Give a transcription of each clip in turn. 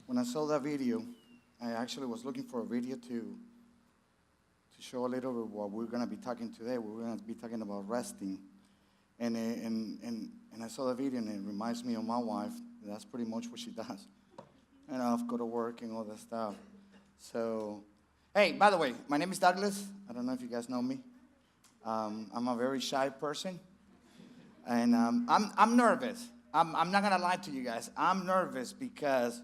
when I saw that video, I actually was looking for a video to show a little bit what we're going to be talking today. We're going to be talking about resting. And I saw the video, and it reminds me of my wife. That's pretty much what she does. And I go to work and all that stuff. So, hey, by the way, my name is Douglas. I don't know if you guys know me. I'm a very shy person. And I'm nervous. I'm not going to lie to you guys. I'm nervous because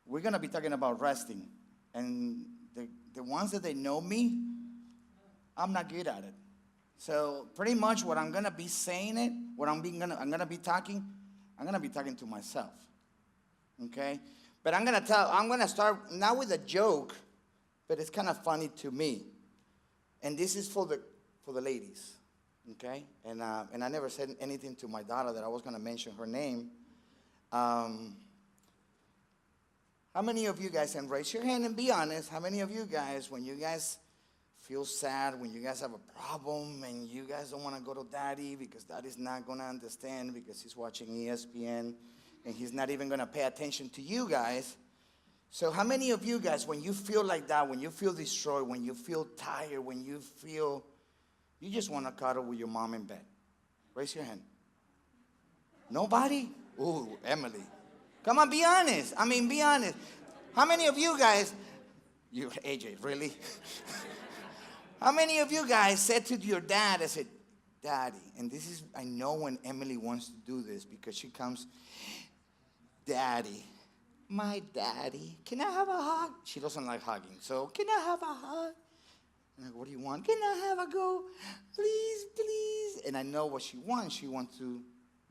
we're going to be talking about resting. And the ones that they know me, I'm not good at it. So pretty much what I'm going to be saying it, what I'm going to be talking to myself. Okay? But I'm going to start not with a joke, but it's kind of funny to me. And this is for the ladies. Okay? And I never said anything to my daughter that I was going to mention her name. How many of you guys, and raise your hand and be honest, how many of you guys, when you guys feel sad, when you guys have a problem and you guys don't want to go to daddy because daddy's not going to understand because he's watching ESPN and he's not even going to pay attention to you guys. So how many of you guys, when you feel like that, when you feel destroyed, when you feel tired, when you feel you just want to cuddle with your mom in bed? Raise your hand. Nobody? Ooh, Emily. Come on, be honest. I mean, be honest. How many of you guys, AJ, really? How many of you guys said to your dad, I said, Daddy, and this is, I know when Emily wants to do this because she comes, Daddy, my daddy, can I have a hug? She doesn't like hugging, so can I have a hug? And I go, what do you want? Can I have a go? Please, please. And I know what she wants. She wants to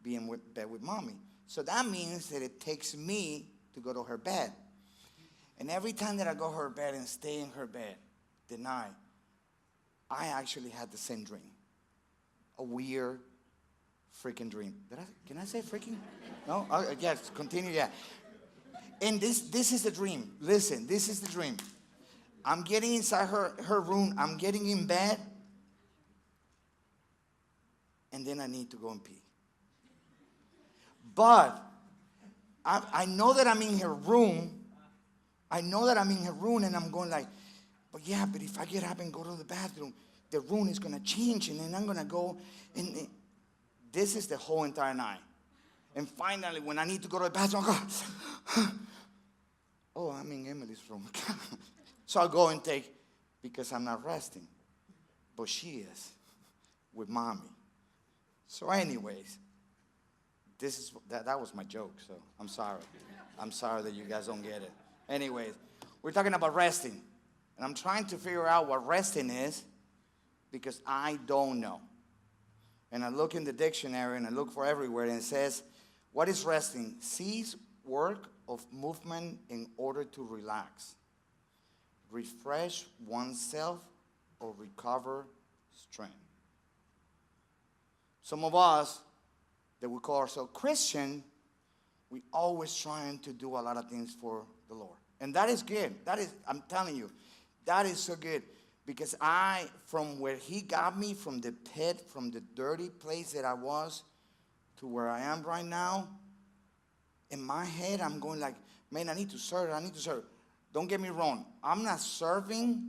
be in bed with mommy. So that means that it takes me to go to her bed. And every time that I go to her bed and stay in her bed the night, I actually had the same dream. A weird freaking dream. Can I say freaking? No? Yes, continue, yeah. And this is the dream. Listen, this is the dream. I'm getting inside her room. I'm getting in bed. And then I need to go and pee. But I know that I'm in her room. I know that I'm in her room, and I'm going like, but yeah, but if I get up and go to the bathroom, the room is going to change, and then I'm going to go. And this is the whole entire night. And finally, when I need to go to the bathroom, I go, oh, I'm in Emily's room. So I'll go and take, because I'm not resting. But she is, with mommy. So anyways, that was my joke, so I'm sorry. I'm sorry that you guys don't get it. Anyways, we're talking about resting. And I'm trying to figure out what resting is because I don't know. And I look in the dictionary and I look for everywhere and it says, what is resting? Cease work of movement in order to relax, refresh oneself, or recover strength. Some of us that we call ourselves Christian, we always trying to do a lot of things for the Lord. And that is good. That is, I'm telling you, that is so good. Because from where he got me, from the pit, from the dirty place that I was, to where I am right now, in my head, I'm going like, man, I need to serve. Don't get me wrong. I'm not serving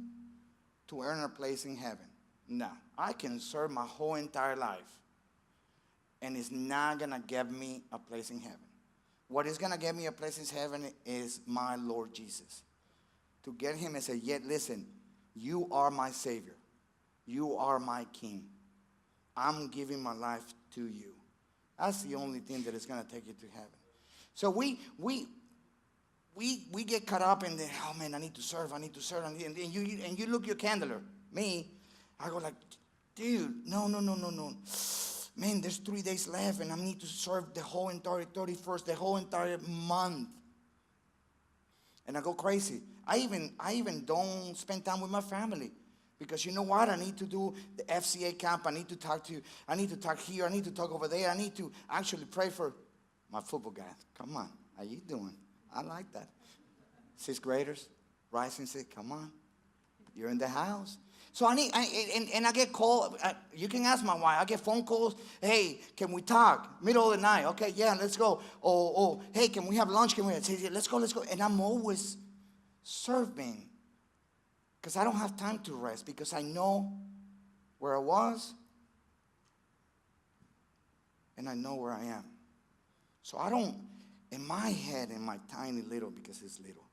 to earn a place in heaven. No. I can serve my whole entire life. And it's not going to give me a place in heaven. What is going to give me a place in heaven is my Lord Jesus. To get him and say, yet listen, you are my Savior. You are my King. I'm giving my life to you. That's the only thing that is going to take you to heaven. So we get caught up in the, oh man, I need to serve. And you look your candler. Me, I go like, dude, no. Man, there's 3 days left, and I need to serve the whole entire 31st, the whole entire month. And I go crazy. I even don't spend time with my family. Because you know what? I need to do the FCA camp. I need to talk here. I need to talk over there. I need to actually pray for my football guys. Come on. How you doing? I like that. 6th graders, rising 6. Come on. You're in the house. So and I get called. You can ask my wife. I get phone calls. Hey, can we talk? Middle of the night. Okay, yeah, let's go. Oh, hey, can we have lunch? Can we? Say, let's go. And I'm always serving because I don't have time to rest because I know where I was and I know where I am. So I don't, in my head, in my tiny little, because it's little,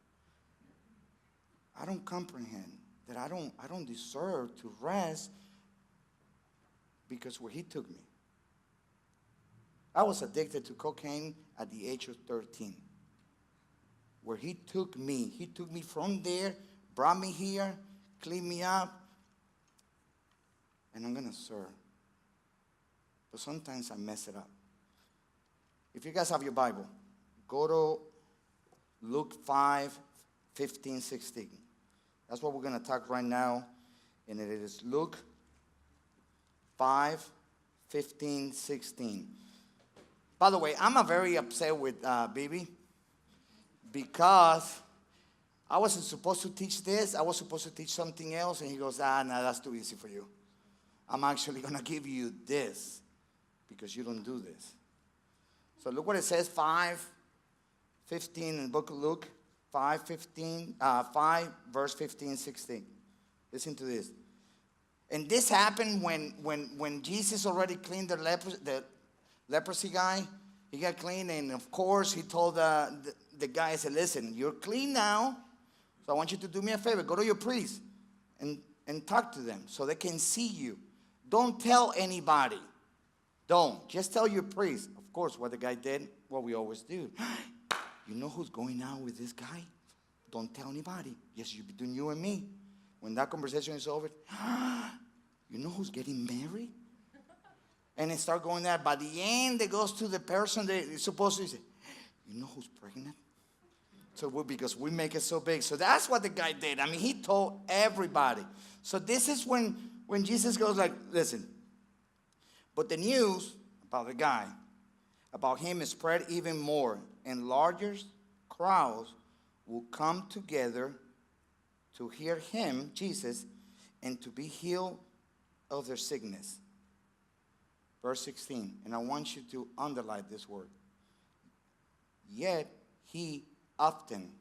I don't comprehend that I don't deserve to rest because where he took me. I was addicted to cocaine at the age of 13. Where he took me from there, brought me here, cleaned me up, and I'm going to serve. But sometimes I mess it up. If you guys have your Bible, go to Luke 5, 15, 16. That's what we're going to talk right now. And it is Luke 5, 15, 16. By the way, I'm very upset with Bibi because I wasn't supposed to teach this. I was supposed to teach something else. And he goes, no, that's too easy for you. I'm actually going to give you this because you don't do this. So look what it says, 5, 15 in the book of Luke. 5, verse 15, 16. Listen to this. And this happened when Jesus already cleaned the leprosy guy. He got clean, and of course, he told the guy, he said, listen, you're clean now, so I want you to do me a favor. Go to your priest and talk to them so they can see you. Don't tell anybody. Don't. Just tell your priest. Of course, what the guy did, what we always do. You know who's going out with this guy? Don't tell anybody. Yes, you between you and me. When that conversation is over, you know who's getting married? And it start going there. By the end, it goes to the person that is supposed to say, you know who's pregnant? So because we make it so big. So that's what the guy did. I mean, he told everybody. So this is when Jesus goes like, listen. But the news about the guy, about him is spread even more. And larger crowds will come together to hear him, Jesus, and to be healed of their sickness. Verse 16, and I want you to underline this word. Yet he often,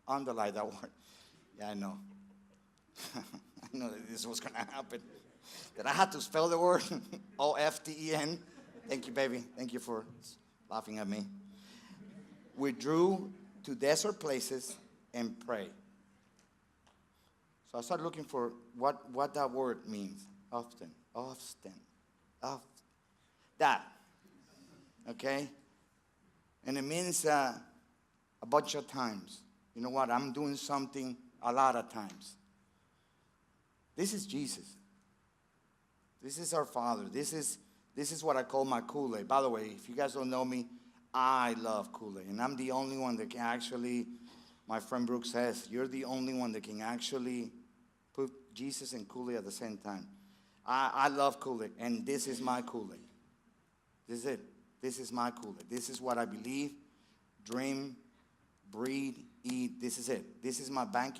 underline that word. Yeah, I know. I know that this was going to happen. That I had to spell the word, O-F-T-E-N. Thank you, baby. Thank you for laughing at me. Withdrew to desert places and pray. So I started looking for what that word means. Often. That. Okay? And it means a bunch of times. You know what? I'm doing something a lot of times. This is Jesus. This is our Father. This is what I call my Kool-Aid. By the way, if you guys don't know me, I love Kool-Aid. And I'm the only one that can actually, my friend Brooke says, you're the only one that can actually put Jesus and Kool-Aid at the same time. I love Kool-Aid, and this is my Kool-Aid. This is it. This is my Kool-Aid. This is what I believe, dream, breathe, eat. This is it. This is my bank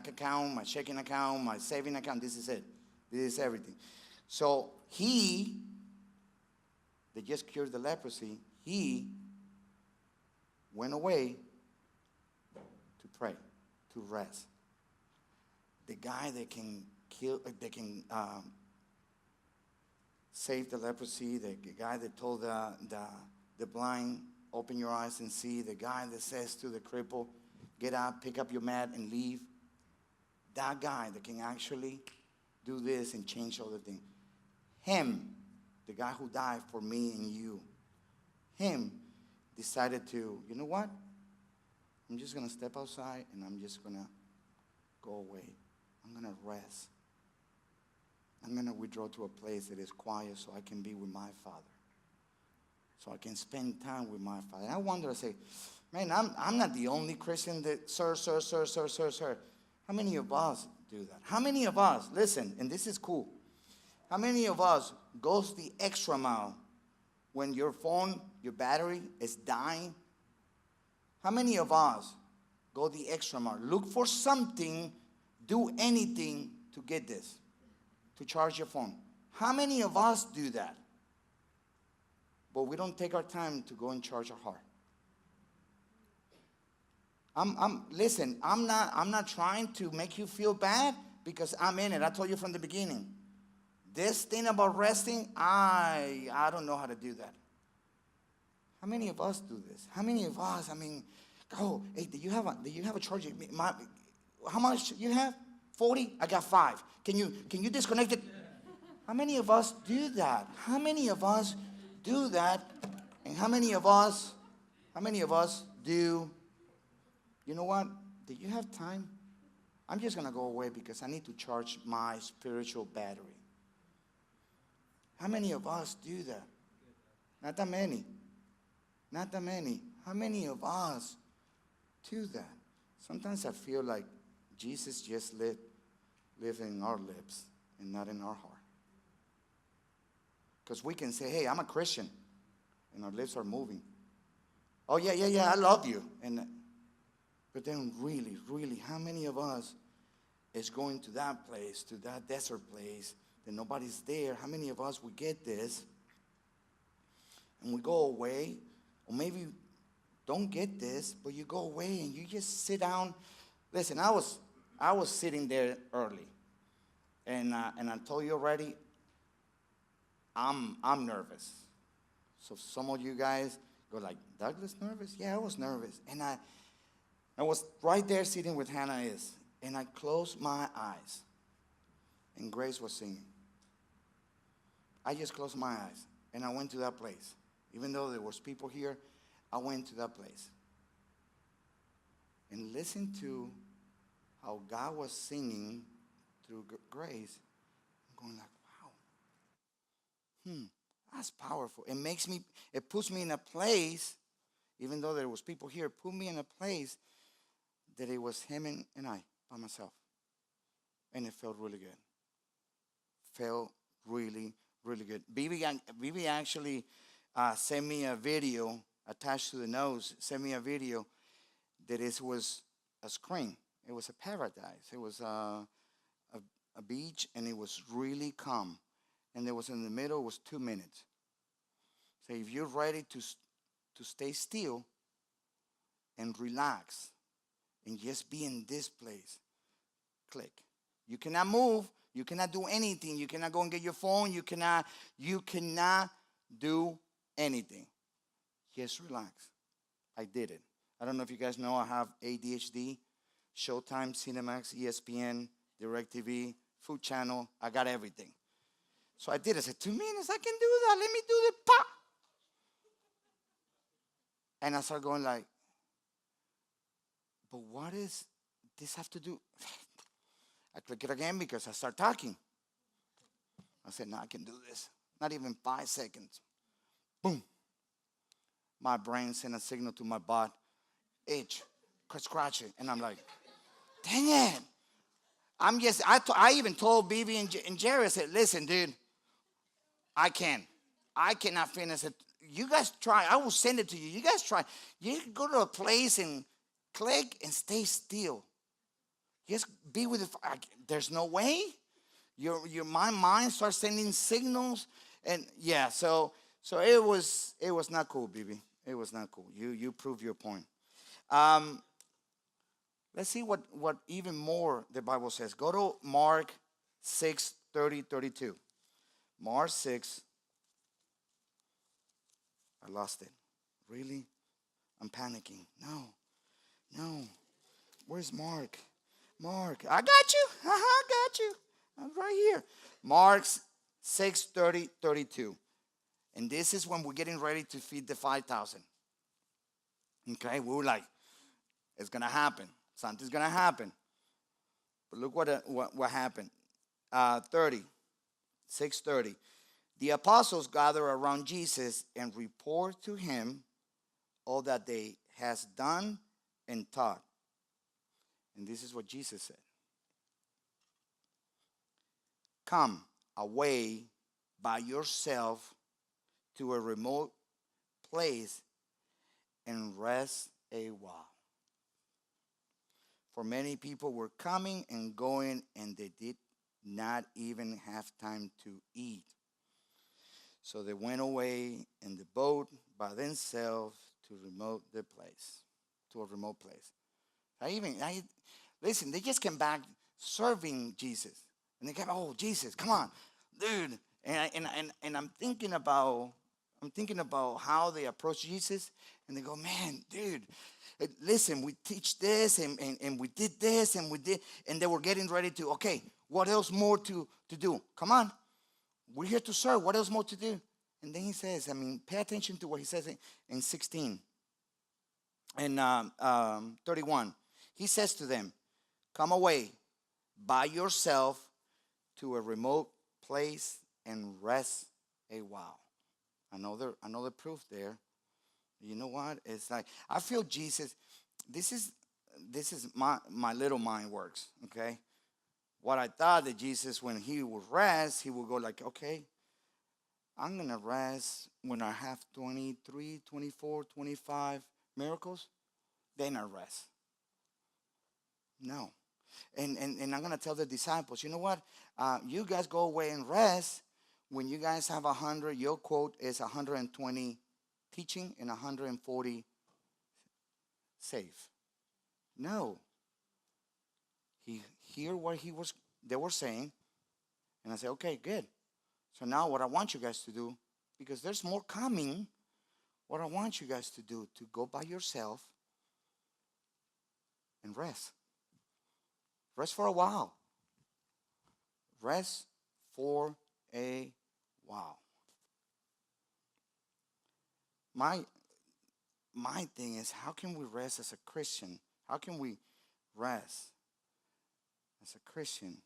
account, my checking account, my saving account. This is it. This is everything. So they just cured the leprosy. He went away to pray, to rest. The guy that can save the leprosy, the guy that told the blind, open your eyes and see, the guy that says to the cripple, get up, pick up your mat and leave. That guy that can actually do this and change all the things. Him, the guy who died for me and you, him decided to, you know what? I'm just going to step outside and I'm just going to go away. I'm going to rest. I'm going to withdraw to a place that is quiet so I can be with my Father. So I can spend time with my Father. And I wonder, I say, man, I'm not the only Christian that serve. How many of us do that? How many of us, listen, and this is cool. How many of us goes the extra mile when your phone, your battery is dying? How many of us go the extra mile? Look for something do anything to get this, to charge your phone. How many of us do that? But we don't take our time to go and charge our heart. Listen, I'm not trying to make you feel bad because I'm in it. I told you from the beginning. This thing about resting, I don't know how to do that. How many of us do this? How many of us, oh, hey, do you have a charger? How much you have? 40? I got 5. Can you disconnect it? How many of us do that? How many of us do that? And how many of us do, you know what? Do you have time? I'm just going to go away because I need to charge my spiritual battery. How many of us do that? Not that many. Not that many. How many of us do that? Sometimes I feel like Jesus just live in our lips and not in our heart. Because we can say, hey, I'm a Christian, and our lips are moving. Oh, yeah, I love you. But then really, how many of us is going to that place, to that desert place, that nobody's there? How many of us, we get this, and we go away, or maybe don't get this, but you go away and you just sit down. Listen, I was sitting there early, and I told you already, I'm nervous. So some of you guys go like, Douglas nervous? Yeah, I was nervous. And I was right there sitting with Hannah is, and I closed my eyes, and Grace was singing. I just closed my eyes, and I went to that place. Even though there was people here, I went to that place. And listened to how God was singing through Grace. I'm going like, that's powerful. It puts me in a place, even though there was people here, it put me in a place that it was him and I by myself. And it felt really good. Felt really, really good. Bibi actually sent me a video attached to the nose, sent me a video that it was a screen. It was a paradise. It was a beach, and it was really calm. And there was in the middle was 2 minutes. So if you're ready to stay still and relax and just be in this place, click. You cannot move. You cannot do anything. You cannot go and get your phone. You cannot do anything. Just relax. I did it. I don't know if you guys know I have ADHD, Showtime, Cinemax, ESPN, DirecTV, Food Channel. I got everything. So I did. I said, 2 minutes, I can do that. Let me do the pop. And I started going like, but what does this have to do? I click it again because I start talking. I said, no, I can do this. Not even 5 seconds. Boom. My brain sent a signal to my butt. Itch. Scratch it. And I'm like, dang it. I even told Bibi and Jerry, I said, listen, dude, I cannot finish it. You guys try. I will send it to you. You guys try. You go to a place and click and stay still. Just be with it. There's no way. My mind starts sending signals, and yeah. So it was not cool, Bibi. It was not cool. You proved your point. Let's see what even more the Bible says. Go to Mark 6:30-32. Mark 6. I lost it. Really? I'm panicking. No. Where's Mark? Mark. I got you. I got you. I'm right here. Mark 6:30-32. And this is when we're getting ready to feed the 5,000. Okay? We were like, it's going to happen. Something's going to happen. But look what happened. 6:30. The apostles gather around Jesus and report to him all that they has done and taught. And this is what Jesus said. Come away by yourself to a remote place and rest a while. For many people were coming and going, and they did not even have time to eat. So they went away in the boat by themselves to to a remote place. Listen, they just came back serving Jesus. And they came, oh, Jesus, come on, dude. And I'm thinking about how they approach Jesus, and they go, man, dude, listen, we teach this, and we did this, and they were getting ready to, okay, what else more to do? Come on, we're here to serve. What else more to do? And then he says, pay attention to what he says in 16 and 31. He says to them, come away by yourself to a remote place and rest a while. Another proof there. You know what? It's like I feel Jesus. This is my little mind works. Okay, what I thought that Jesus, when he would rest, he would go like, okay, I'm gonna rest when I have 23, 24, 25 miracles. Then I rest. No. And I'm going to tell the disciples, you know what? You guys go away and rest. When you guys have 100, your quote is 120 teaching and 140 safe. No. He hear what they were saying. And I say, okay, good. So now what I want you guys to do, because there's more coming, what I want you guys to do, to go by yourself and rest. Rest for a while. Rest for a while. My thing is, how can we rest as a Christian? How can we rest as a Christian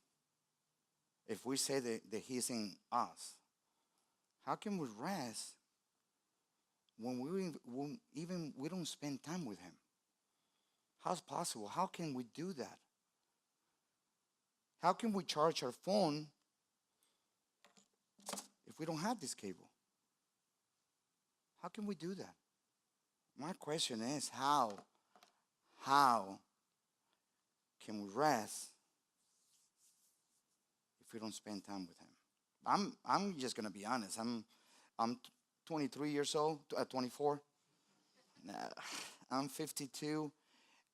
if we say that he's in us? How can we rest when we don't spend time with him? How's possible? How can we do that? How can we charge our phone if we don't have this cable? How can we do that? My question is, how can we rest if we don't spend time with him? I'm just gonna be honest. I'm 23 years old, 24. I'm 52,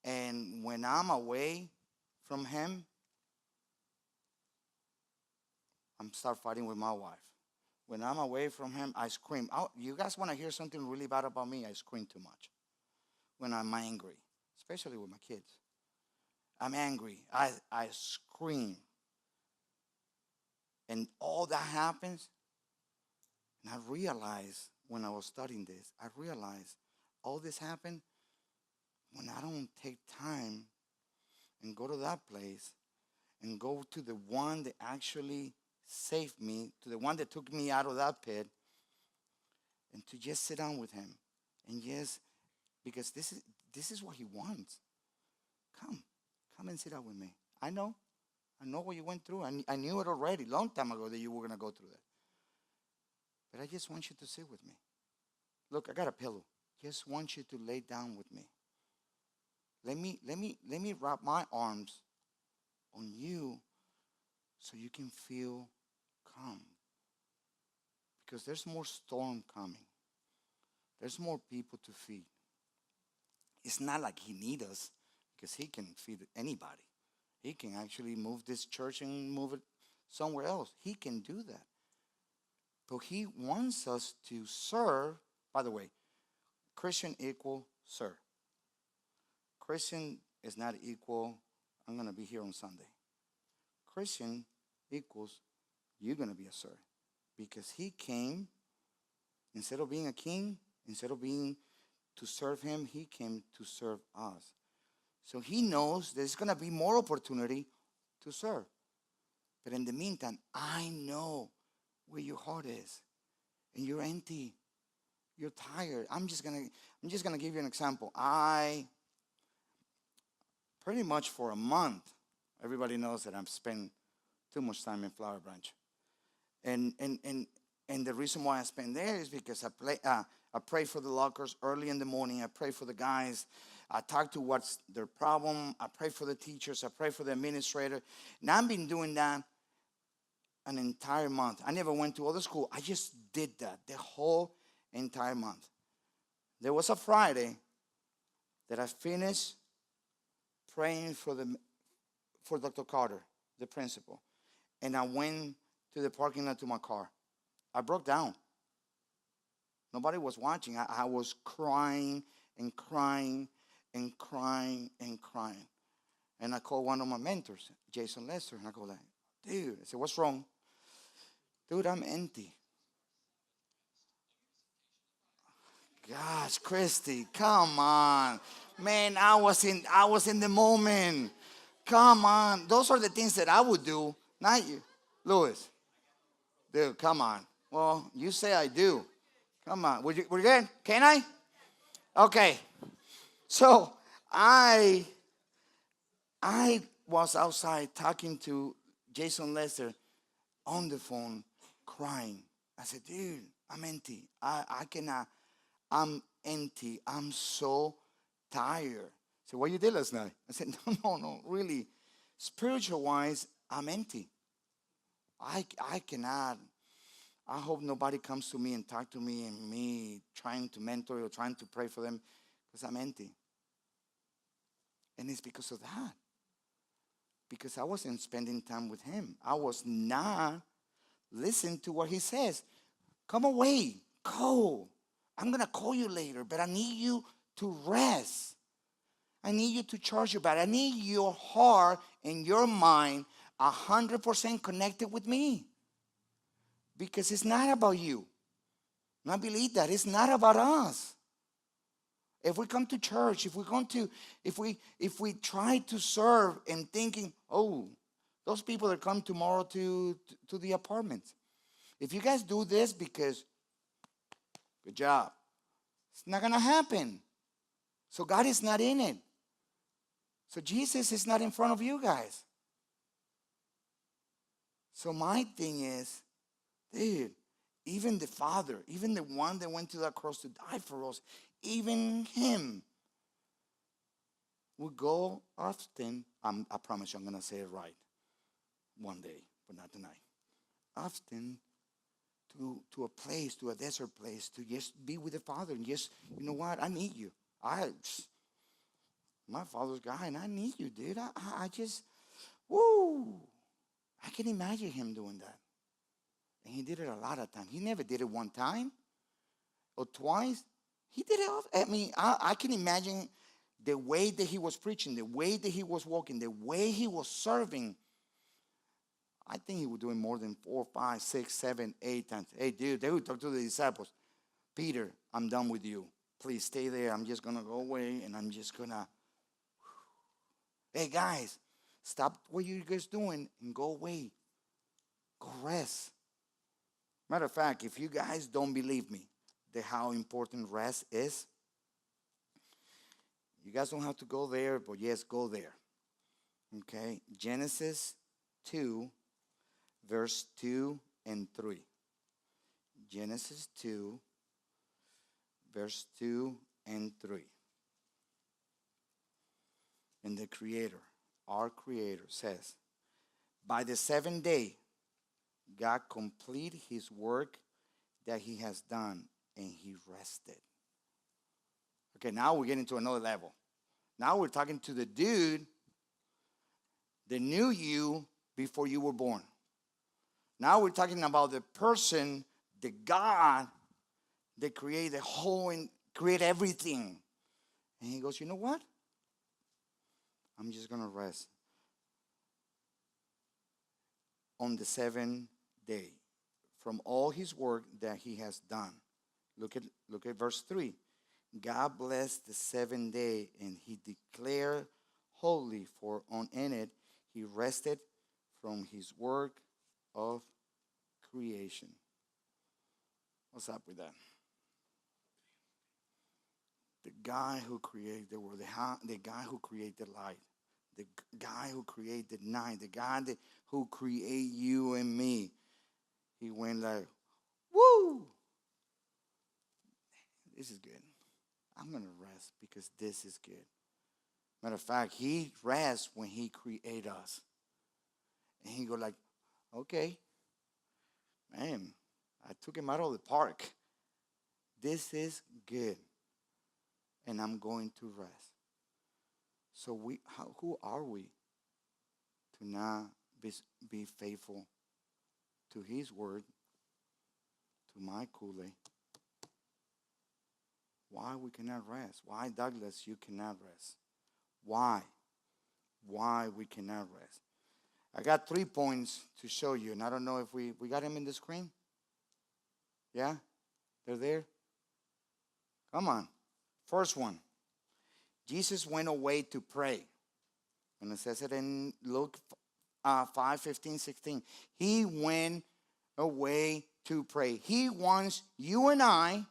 and when I'm away from him, I'm start fighting with my wife. When I'm away from him, I scream. You guys want to hear something really bad about me? I scream too much when I'm angry, especially with my kids. I'm angry. I scream. And all that happens, and I realized when I was studying this, I realized all this happened when I don't take time and go to that place and go to the one that actually saved me, to the one that took me out of that pit, and to just sit down with him. And yes, because this is what he wants. Come and sit down with me. I know what you went through. I knew it already, long time ago, that you were going to go through that. But I just want you to sit with me. Look, I got a pillow. Just want you to lay down with me. Let me wrap my arms on you so you can feel calm. Because there's more storm coming. There's more people to feed. It's not like he needs us, because he can feed anybody. He can actually move this church and move it somewhere else. He can do that. But he wants us to serve. By the way, Christian equal serve. Christian is not equal, I'm going to be here on Sunday. Christian equals, you're going to be a servant. Because he came, instead of being a king, instead of being to serve him, he came to serve us. So he knows there's going to be more opportunity to serve. But in the meantime, I know where your heart is. And you're empty. You're tired. I'm just gonna give you an example. I pretty much for a month, everybody knows that I've spent too much time in Flower Branch. And the reason why I spend there is because I pray for the lockers early in the morning. I pray for the guys. I talk to what's their problem. I pray for the teachers. I pray for the administrator. And I've been doing that an entire month. I never went to other school. I just did that the whole entire month. There was a Friday that I finished praying for Dr. Carter, the principal. And I went to the parking lot to my car. I broke down. Nobody was watching. I was crying and crying and crying and crying. And I called one of my mentors, Jason Lester, and I go like, dude, I said, what's wrong? Dude, I'm empty. Gosh, Christy, come on. Man, I was in the moment. Come on. Those are the things that I would do, not you. Louis, dude, come on. Well, you say I do. Come on. We're good? Can I? Okay. So I was outside talking to Jason Lester on the phone, crying. I said, dude, I'm empty. I cannot. I'm empty. I'm so tired. So what you did last night? I said, no, really. Spiritual-wise, I'm empty. I cannot. I hope nobody comes to me and talk to me and me trying to mentor or trying to pray for them because I'm empty. And it's because of that. Because I wasn't spending time with him. I was not listening to what he says. Come away. Go. I'm going to call you later, but I need you to rest. I need you to charge your battery. I need your heart and your mind 100% connected with me. Because it's not about you. And I believe that. It's not about us. If we come to church, if we try to serve and thinking, oh, those people that come tomorrow to the apartments. If you guys do this because, good job. It's not going to happen. So God is not in it. So Jesus is not in front of you guys. So my thing is, dude, even the Father, even the one that went to that cross to die for us, even him would go often. I promise you I'm going to say it right one day, but not tonight. Often to a place, to a desert place, to just be with the Father and just, you know what, I need you. My father's guy, and I need you, dude. I just, woo. I can imagine him doing that. And he did it a lot of times. He never did it one time or twice. He did it. I mean, I can imagine the way that he was preaching, the way that he was walking, the way he was serving. I think he was doing more than 4, 5, 6, 7, 8 times. Hey, dude, they would talk to the disciples. Peter, I'm done with you. Please stay there. I'm just going to go away, and I'm just going to. Hey, guys, stop what you guys doing and go away. Go rest. Matter of fact, if you guys don't believe me, how important rest is, you guys don't have to go there, but yes, go there. Okay? Genesis 2, verse 2 and 3. Genesis 2, verse 2 and 3. And the Creator, our Creator, says, by the 7th day, God completed his work that he has done, and he rested. Okay, now we're getting to another level. Now we're talking to the dude that knew you before you were born. Now we're talking about the person, the God that created the whole and created everything. And he goes, you know what? I'm just going to rest on the 7th day from all his work that he has done. Look at verse 3. God blessed the 7th day, and he declared holy, for in it he rested from his work of creation. What's up with that? The guy who created the world, the guy who created light, the guy who created night, the guy who created you and me, he went like, woo! This is good. I'm going to rest because this is good. Matter of fact, he rests when he create us. And he go like, okay, man, I took him out of the park. This is good. And I'm going to rest. So who are we to not be faithful to his word, to my Kool-Aid? Why we cannot rest? Why, Douglas, you cannot rest? Why? Why we cannot rest? I got 3 points to show you, and I don't know if we got them in the screen. Yeah? They're there? Come on. First one. Jesus went away to pray. And it says it in Luke 5, 15, 16. He went away to pray. He wants you and I,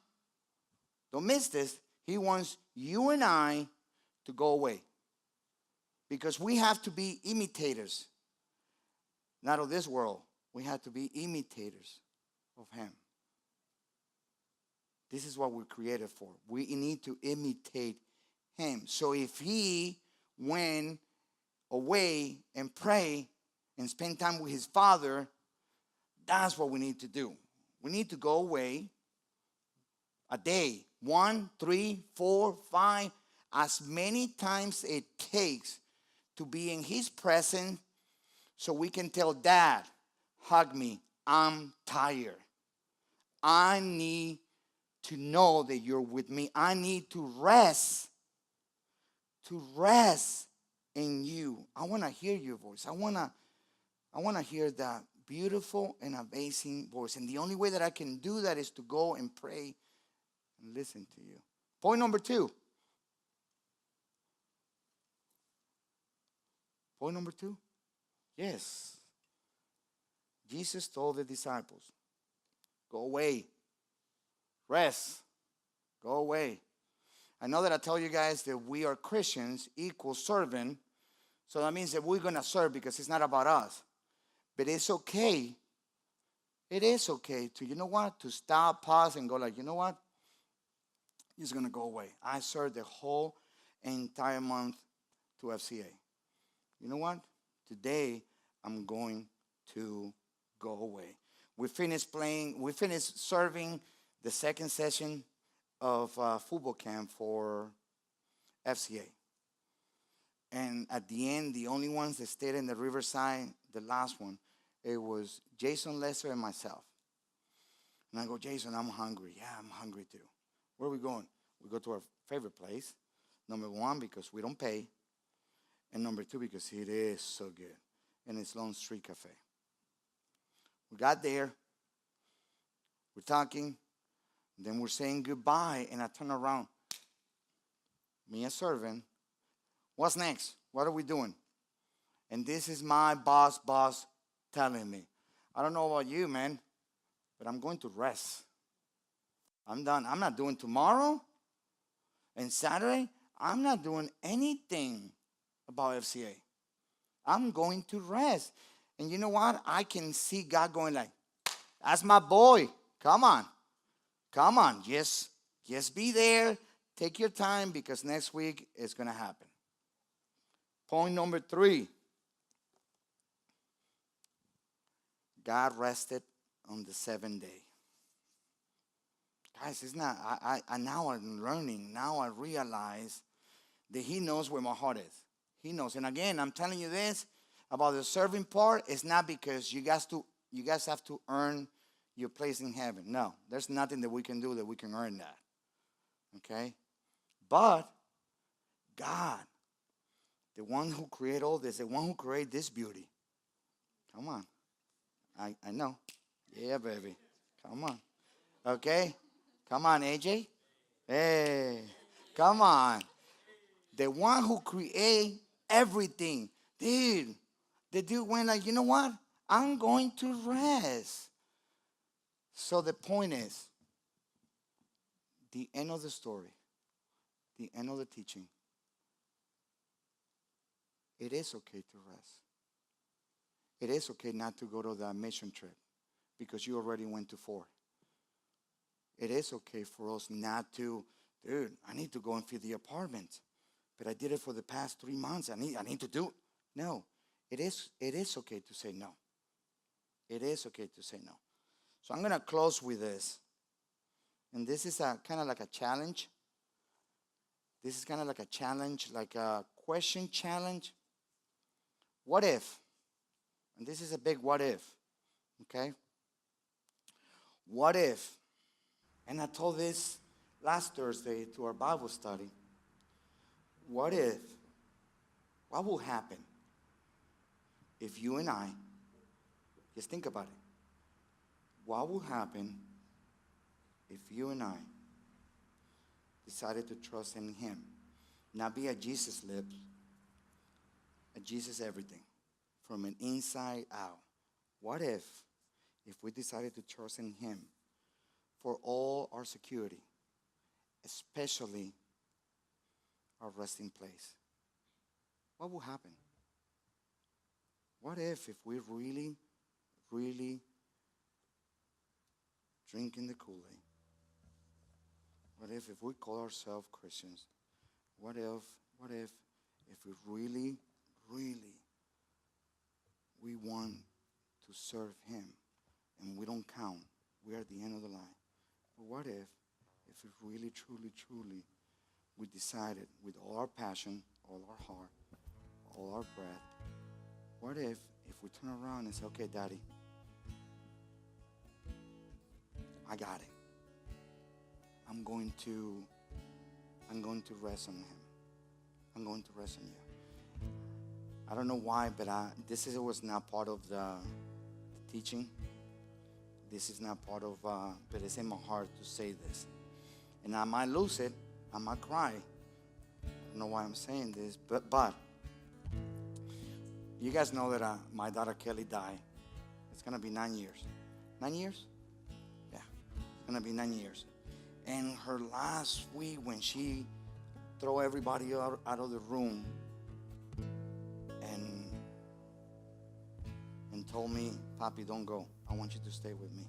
don't miss this, he wants you and I to go away. Because we have to be imitators. Not of this world. We have to be imitators of him. This is what we're created for. We need to imitate him. So if he went away and pray and spend time with his Father, that's what we need to do. We need to go away a day, 1, 3, 4, 5, as many times it takes to be in his presence so we can tell Dad, hug me, I'm tired. I need to know that you're with me. I need to rest in you. I want to hear your voice. I want to hear that beautiful and amazing voice. And the only way that I can do that is to go and pray and listen to you. Point number 2. Point number 2. Yes. Jesus told the disciples, go away. Rest. Go away. I know that I tell you guys that we are Christians equals serving. So that means that we're going to serve because it's not about us. But it's okay. It is okay to, you know what, to stop, pause, and go like, you know what? It's going to go away. I served the whole entire month to FCA. You know what? Today, I'm going to go away. We finished serving the second session of football camp for FCA. And at the end, the only ones that stayed in the Riverside, the last one, it was Jason, Lester, and myself. And I go, Jason, I'm hungry. Yeah, I'm hungry too. Where are we going? We go to our favorite place. Number 1, because we don't pay. And number 2, because it is so good. And it's Lone Street Cafe. We got there. We're talking. Then we're saying goodbye. And I turn around. Me, a servant. What's next? What are we doing? And this is my boss telling me. I don't know about you, man, but I'm going to rest. I'm done. I'm not doing tomorrow and Saturday. I'm not doing anything about FCA. I'm going to rest. And you know what? I can see God going like, that's my boy. Come on. Come on. Just be there. Take your time because next week it's going to happen. Point number 3. God rested on the 7th day. Guys, it's not, I now I'm learning. Now I realize that he knows where my heart is. He knows. And again, I'm telling you this about the serving part. It's not because you guys have to earn your place in heaven. No, there's nothing that we can do that we can earn that. Okay? But God, the one who created all this, the one who created this beauty. Come on. I know. Yeah, baby. Come on. Okay? Come on, AJ. Hey. Come on. The one who created everything. Dude, the dude went like, you know what? I'm going to rest. So the point is, the end of the story, the end of the teaching, it is okay to rest. It is okay not to go to the mission trip because you already went to 4. It is okay for us not to, dude, I need to go and feed the apartment but I did it for the past 3 months. I need to do it. No, it is okay to say no. It is okay to say no. So I'm going to close with this. And this is kind of like a challenge. This is kind of like a challenge, like a question challenge. What if? And this is a big what if. Okay? What if? And I told this last Thursday to our Bible study. What will happen if you and I, just think about it. What will happen if you and I decided to trust in him? Not be at Jesus' lips, at Jesus' everything, from an inside out. What if we decided to trust in him for all our security, especially our resting place? What will happen? What if we really, really drinking the Kool-Aid? What if we call ourselves Christians? What if we really, really, we want to serve him and we don't count? We're at the end of the line. But what if we really, truly, truly, we decided with all our passion, all our heart, all our breath, what if we turn around and say, okay, Daddy, I got it. I'm going to rest on him. I'm going to rest on you. I don't know why, but this was not part of the teaching. This is not part of, but it's in my heart to say this. And I might lose it. I might cry. I don't know why I'm saying this, but you guys know that my daughter Kelly died. It's going to be 9 years. 9 years? Yeah, it's going to be 9 years. And her last week when she threw everybody out of the room and told me, Papi, don't go. I want you to stay with me.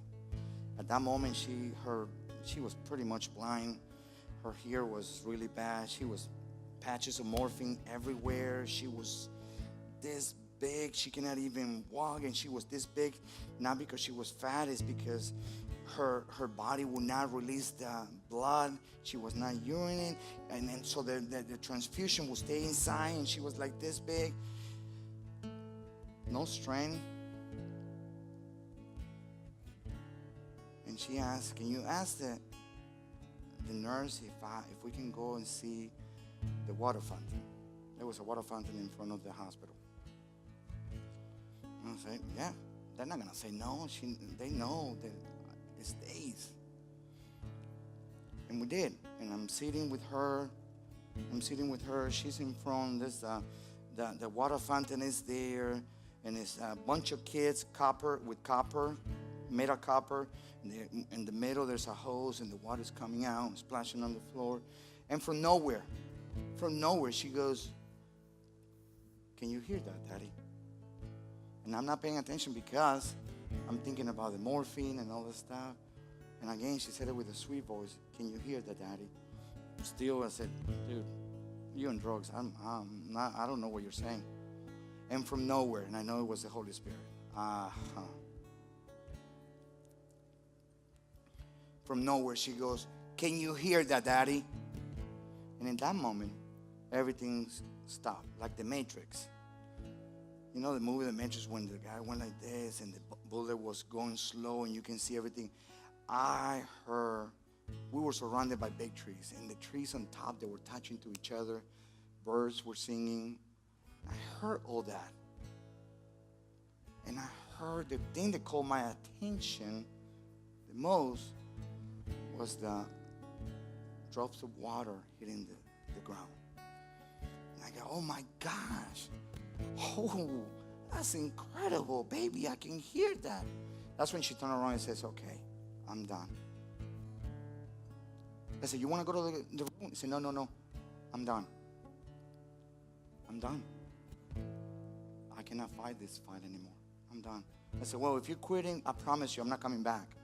At that moment, she was pretty much blind. Her hair was really bad. She was patches of morphine everywhere. She was this big. She cannot even walk, and she was this big, not because she was fat, it's because her body would not release the blood. She was not urinating, and so the transfusion would stay inside, and she was like this big. No strength. And she asked, can you ask the nurse if we can go and see the water fountain? There was a water fountain in front of the hospital. And I said, yeah, they're not going to say no. They know that it stays. And we did. And I'm sitting with her. She's in front. There's the water fountain is there. And it's a bunch of kids, made of copper. In the middle, there's a hose, and the water's coming out, splashing on the floor. And from nowhere, she goes, can you hear that, Daddy? And I'm not paying attention because I'm thinking about the morphine and all this stuff. And again, she said it with a sweet voice, can you hear that, Daddy? Still, I said, dude, you're on drugs. I'm not, I don't know what you're saying. And from nowhere, and I know it was the Holy Spirit. From nowhere, she goes, can you hear that, Daddy? And in that moment, everything stopped, like the Matrix. You know the movie The Matrix, when the guy went like this and the bullet was going slow and you can see everything. I heard, we were surrounded by big trees, and the trees on top, they were touching to each other. Birds were singing. I heard all that. And I heard the thing that caught my attention the most was the drops of water hitting the ground. And I go, oh my gosh. Oh, that's incredible, baby. I can hear that. That's when she turned around and says, okay, I'm done. I said, you want to go to the room? He said, no. I'm done. I'm done. I cannot fight this fight anymore. I'm done. I said, well, if you're quitting, I promise you I'm not coming back.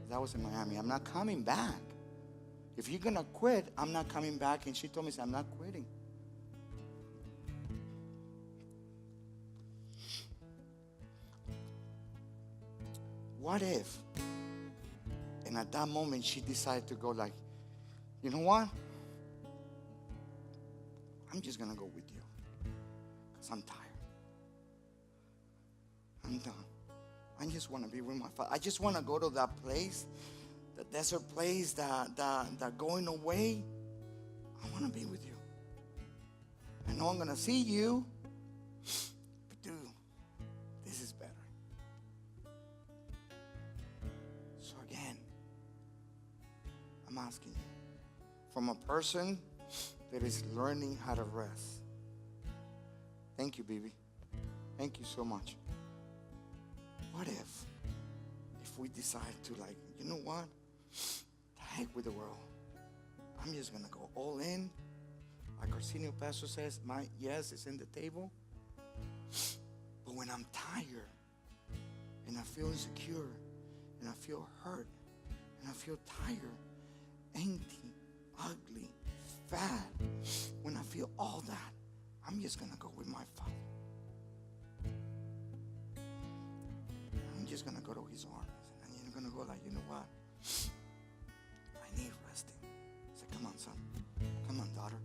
That was in Miami. I'm not coming back. If you're going to quit, I'm not coming back. And she told me, I'm not quitting. what if? And at that moment, she decided to go like, you know what? I'm just going to go with you because I'm tired. I'm done. I just want to be with my father. I just want to go to that place, the desert place that going away. I want to be with you. I know I'm going to see you, but dude, this is better. So again, I'm asking you, from a person that is learning how to rest. Thank you, baby. Thank you so much. What if we decide to, like, you know what? The heck with the world. I'm just going to go all in. Like our senior pastor says, my yes is in the table. But when I'm tired and I feel insecure and I feel hurt and I feel tired, empty, ugly, fat, when I feel all that, I'm just going to go with my Father. I'm just going to go to his arms. And you're going to go like, you know what? I need resting. I said, come on, son. Come on, daughter.